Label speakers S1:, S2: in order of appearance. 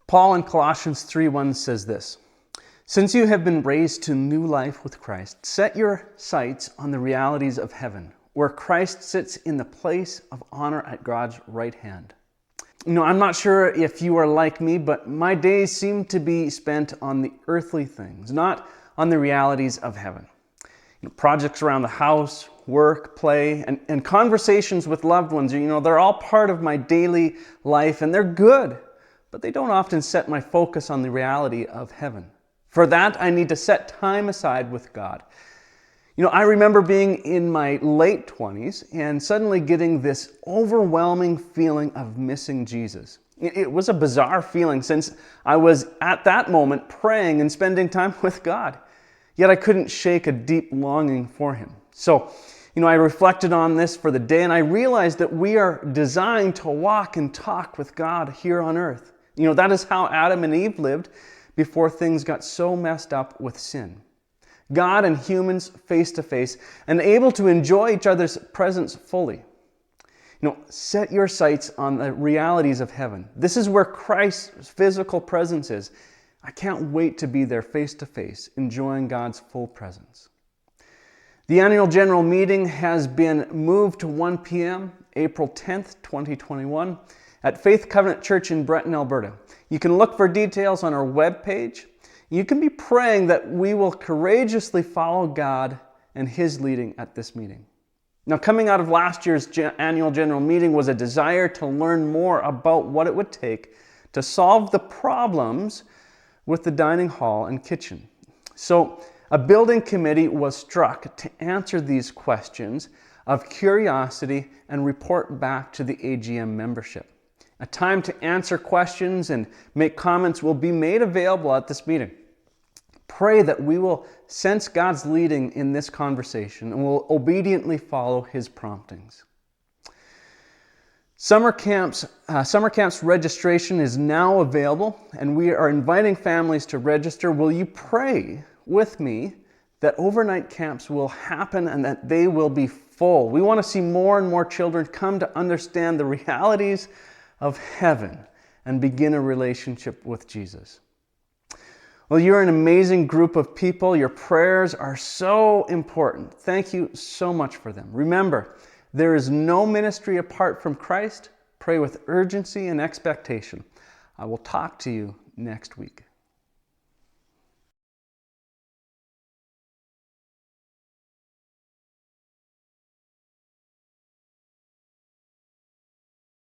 S1: Paul in Colossians 3:1 says this, "Since you have been raised to new life with Christ, set your sights on the realities of heaven, where Christ sits in the place of honor at God's right hand." I'm not sure if you are like me, but my days seem to be spent on the earthly things, not on the realities of heaven. Projects around the house, work, play, and conversations with loved ones, they're all part of my daily life, and they're good, but they don't often set my focus on the reality of heaven. For that, I need to set time aside with God. I remember being in my late 20s and suddenly getting this overwhelming feeling of missing Jesus. It was a bizarre feeling since I was at that moment praying and spending time with God. Yet I couldn't shake a deep longing for Him. So, I reflected on this for the day, and I realized that we are designed to walk and talk with God here on earth. That is how Adam and Eve lived before things got so messed up with sin. God and humans face to face and able to enjoy each other's presence fully. Set your sights on the realities of heaven. This is where Christ's physical presence is. I can't wait to be there face to face, enjoying God's full presence. The annual general meeting has been moved to 1 p.m., April 10th, 2021, at Faith Covenant Church in Breton, Alberta. You can look for details on our webpage. You can be praying that we will courageously follow God and His leading at this meeting. Now, coming out of last year's annual general meeting was a desire to learn more about what it would take to solve the problems with the dining hall and kitchen. So, a building committee was struck to answer these questions of curiosity and report back to the AGM membership. A time to answer questions and make comments will be made available at this meeting. Pray that we will sense God's leading in this conversation and will obediently follow His promptings. Summer camps registration is now available, and we are inviting families to register. Will you pray with me that overnight camps will happen and that they will be full? We want to see more and more children come to understand the realities of heaven and begin a relationship with Jesus. Well, you're an amazing group of people. Your prayers are so important. Thank you so much for them. Remember, there is no ministry apart from Christ. Pray with urgency and expectation. I will talk to you next week.